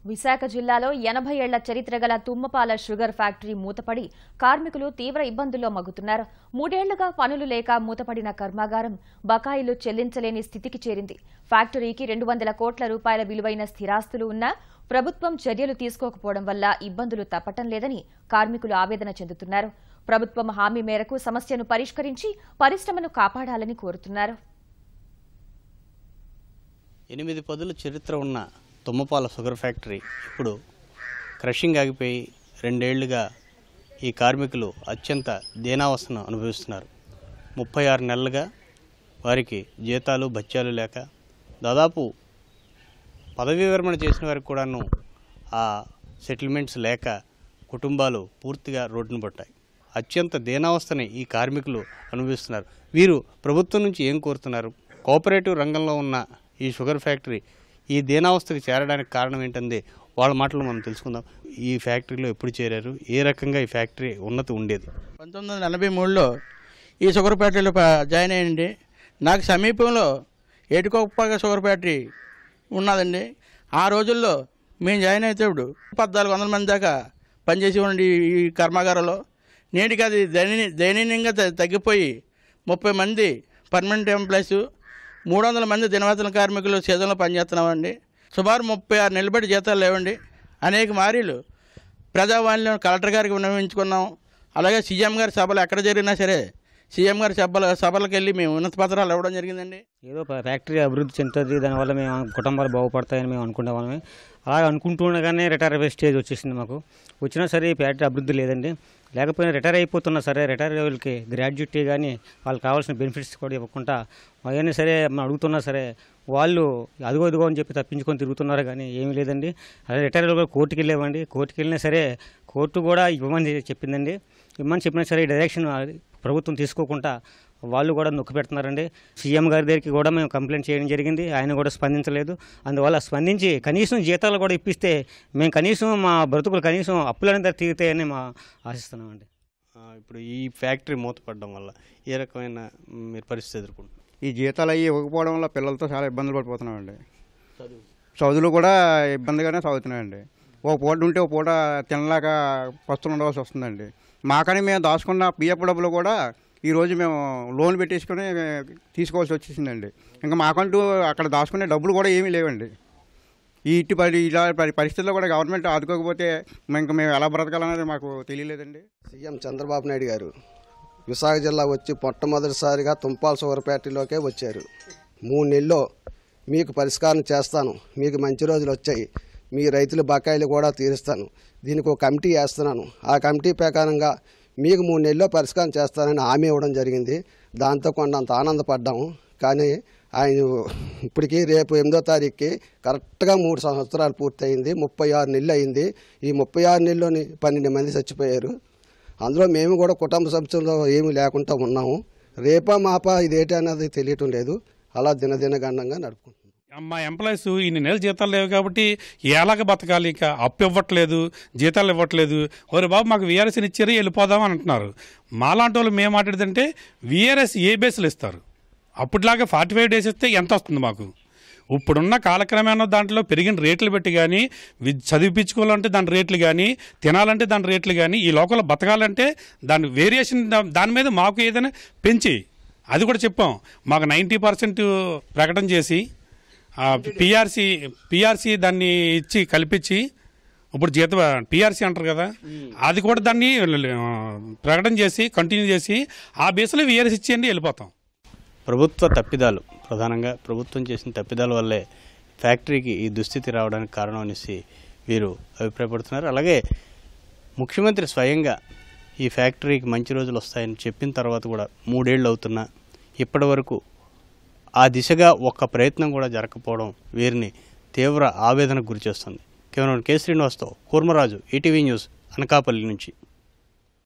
విశాఖ జిల్లాలో 80 ఏళ్ల చరిత్ర గల తుమ్మపాల షుగర్ ఫ్యాక్టరీ మూతపడి కార్మికులు తీవ్ర ఇబ్బందుల్లో మగ్గుతున్నారు. 3 ఏళ్లుగా పనులు లేక మూతపడిన కర్మాగారం బకాయిలు చెల్లించలేని స్థితికి చేరింది. ఫ్యాక్టరీకి 200 కోట్ల రూపాయల విలువైన స్థిరాస్తులు ఉన్నా ప్రభుత్వం చర్యలు తీసుకోకపోవడం వల్ల ఇబ్బందులు తప్పటం లేదని కార్మికులు ఆవేదన చెందుతున్నారు. ప్రభుత్వం హామీ మేరకు సమస్యను పరిష్కరించి పరిశ్రమను కాపాడాలని కోరుతున్నారు. 8 పదుల చరిత్ర ఉన్న తుమ్మపాల షుగర్ ఫ్యాక్టరీ ఇప్పుడు క్రషింగ్ ఆగిపోయి 2 ఏళ్లుగా ఈ కార్మికులు అత్యంత దీనావస్థను అనుభవిస్తున్నారు. 36 నెలలుగా వారికి జీతాలు భత్యాలు లేక దాదాపు పదవీ విరమణ చేసిన వారికి కూడాను ఆ సెటిల్మెంట్స్ లేక కుటుంబాలు పూర్తిగా రోడ్డున పట్టాయి. అత్యంత దీనావస్థని ఈ కార్మికులు అనుభవిస్తున్నారు. వీరు ప్రభుత్వం నుంచి ఏం కోరుతున్నారు? కోఆపరేటివ్ రంగంలో ఉన్న ఈ షుగర్ ఫ్యాక్టరీ ఈ దీనావస్థకు చేరడానికి కారణం ఏంటంది వాళ్ళ మాటలు మనం తెలుసుకుందాం. ఈ ఫ్యాక్టరీలో ఎప్పుడు చేరారు, ఏ రకంగా ఈ ఫ్యాక్టరీ ఉన్నతి ఉండేది? 1943లో ఈ షుగర్ ఫ్యాక్టరీలో జాయిన్ అయ్యండి. నాకు సమీపంలో ఏటికొప్పగా షుగర్ ఫ్యాక్టరీ ఉన్నదండి. ఆ రోజుల్లో మేము జాయిన్ అయితేప్పుడు 1400 మంది దాకా పనిచేసి ఉండి ఈ కర్మాగారంలో. నేటికి అది దైనందినంగా తగ్గిపోయి 30 మంది పర్మనెంట్ ఎంప్లాయీస్, 300 మంది దినవేతన కార్మికులు సీజన్లో పనిచేస్తున్నామండి. సుమారు 36 నెలలు బట్టి జీతాలు లేవండి. అనేక మారీలు ప్రజావాణిలో కలెక్టర్ గారికి విన్నవించుకున్నాం. అలాగే సీఎం గారి సభలు ఎక్కడ జరిగినా సరే సీఎం గారి సభలకు వెళ్ళి మేము ఉన్నత పత్రాలు ఇవ్వడం జరిగిందండి. ఏదో ఫ్యాక్టరీ అభివృద్ధి చెందుతుంది, దానివల్ల మేము కుటుంబాలు బాగుపడతాయని మేము అనుకునేవాళ్ళమే. అలాగే అనుకుంటుండగానే రిటైర్ అయ్యే స్టేజ్ వచ్చేసింది. మాకు వచ్చినా సరే ఈ ఫ్యాక్టరీ అభివృద్ధి లేదండి. లేకపోయినా రిటైర్ అయిపోతున్నా సరే రిటైర్ లెవెల్కి గ్రాడ్యుయేటీ కానీ వాళ్ళకి కావాల్సిన బెనిఫిట్స్ కూడా ఇవ్వకుండా అవన్నీ సరే మనం అడుగుతున్నా సరే వాళ్ళు అదిగో అని చెప్పి తప్పించుకొని తిరుగుతున్నారు కానీ ఏమీ లేదండి. అదే రిటైర్ లెవెల్ కోర్టుకి వెళ్ళామండి. కోర్టుకి వెళ్ళినా సరే కోర్టు కూడా ఇవ్వమని చెప్పిందండి. ఇవ్వమని చెప్పినా సరే ఈ డైరెక్షన్ ప్రభుత్వం తీసుకోకుండా వాళ్ళు కూడా నొక్కి పెడుతున్నారండి. సీఎం గారి దగ్గరికి కూడా మేము కంప్లైంట్ చేయడం జరిగింది. ఆయన కూడా స్పందించలేదు. అందువల్ల స్పందించి కనీసం జీతాలు కూడా ఇప్పిస్తే మేము కనీసం మా బ్రతుకులు కనీసం అప్పులనే తీరుతాయని మా ఆశిస్తున్నామండి. ఇప్పుడు ఈ ఫ్యాక్టరీ మూతపడడం వల్ల ఏ రకమైన మీరు పరిస్థితి ఎదుర్కొంటున్నారు? ఈ జీతాలు అవి ఇవ్వకపోవడం వల్ల పిల్లలతో చాలా ఇబ్బందులు పడిపోతున్నామండి. చదువులు కూడా ఇబ్బందిగానే చదువుతున్నాయండి. ఒక పూట ఉంటే ఒక పూట తినలేక పస్తులు ఉండవలసి వస్తుందండి. మాకని మేము దాచుకున్న పిఎఫ్ డబ్బులు కూడా ఈరోజు మేము లోన్ పెట్టేసుకొని తీసుకోవాల్సి వచ్చేసిందండి. ఇంకా మాకంటూ అక్కడ దాచుకునే డబ్బులు కూడా ఏమీ లేవండి. ఈ ఇలా పరిస్థితుల్లో కూడా గవర్నమెంట్ ఆదుకోకపోతే ఇంకా మేము ఎలా బ్రతకాలనేది మాకు తెలియలేదండి. సీఎం చంద్రబాబు నాయుడు గారు విశాఖ జిల్లా వచ్చి మొట్టమొదటిసారిగా తుమ్మపాల షుగర్ ఫ్యాక్టరీలోకే వచ్చారు. 3 నెలల్లో మీకు పరిష్కారం చేస్తాను, మీకు మంచి రోజులు వచ్చాయి, మీ రైతుల బకాయిలు కూడా తీరుస్తాను, దీనికి ఒక కమిటీ వేస్తున్నాను, ఆ కమిటీ ప్రకారంగా మీకు 3 నెలల్లో పరిష్కారం చేస్తానని హామీ ఇవ్వడం జరిగింది. దాంతో కొండంత ఆనందపడ్డాము. కానీ ఆయన ఇప్పటికీ రేపు 8వ తారీఖుకి కరెక్ట్గా 3 సంవత్సరాలు పూర్తయింది. 36 నెలలు అయింది. ఈ 36 నెలల్లోని 12 మంది చచ్చిపోయారు. అందులో మేము కూడా కుటుంబ సభ్యుల్లో ఏమీ లేకుండా ఉన్నాము. రేపా మాపా ఇదేంటి అన్నది తెలియటం లేదు. అలా దినదినగండంగా నడుపుకుంటున్నాం. మా ఎంప్లాయీస్ ఇన్ని నెలలు జీతాలు లేవు కాబట్టి ఎలాగ బతకాలి? ఇక అప్పు ఇవ్వట్లేదు, జీతాలు ఇవ్వట్లేదు. ఓరే బాబు మాకు వీఆర్ఎస్ని ఇచ్చారు వెళ్ళిపోదాం అని అంటున్నారు. మాలాంటి వాళ్ళు మేము మాట్లాడితే వీఆర్ఎస్ ఏ బేస్లు ఇస్తారు? అప్పటిలాగా 45 డేస్ ఇస్తే ఎంత వస్తుంది మాకు? ఇప్పుడున్న కాలక్రమేణా దాంట్లో పెరిగిన రేట్లు పెట్టి కానీ చదివిపించుకోవాలంటే దాని రేట్లు కానీ తినాలంటే దాని రేట్లు కానీ ఈ లోకల్లో బతకాలంటే దాని వేరియేషన్ దాని మీద మాకు ఏదైనా పెంచి అది కూడా చెప్పాం. మాకు 90% ప్రకటన చేసి పిఆర్సీ దాన్ని ఇచ్చి కల్పించి ఇప్పుడు పిఆర్సీ అంటారు కదా, అది కూడా దాన్ని ప్రకటన చేసి కంటిన్యూ చేసి ఆ బేస్లో వీఆర్ఎస్ ఇచ్చేయండి వెళ్ళిపోతాం. ప్రభుత్వ తప్పిదాలు, ప్రధానంగా ప్రభుత్వం చేసిన తప్పిదాల వల్లే ఫ్యాక్టరీకి ఈ దుస్థితి రావడానికి కారణం అనేసి వీరు అభిప్రాయపడుతున్నారు. అలాగే ముఖ్యమంత్రి స్వయంగా ఈ ఫ్యాక్టరీకి మంచి రోజులు వస్తాయని చెప్పిన తర్వాత కూడా 3 ఏళ్ళు అవుతున్నా ఇప్పటి వరకు ఆ దిశగా ఒక్క ప్రయత్నం కూడా జరగకపోవడం వీరిని తీవ్ర ఆవేదనకు గురిచేస్తుంది. కేవలం కె శ్రీనివాస్తో కూర్మరాజు, ఈటీవీ న్యూస్, అనకాపల్లి నుంచి.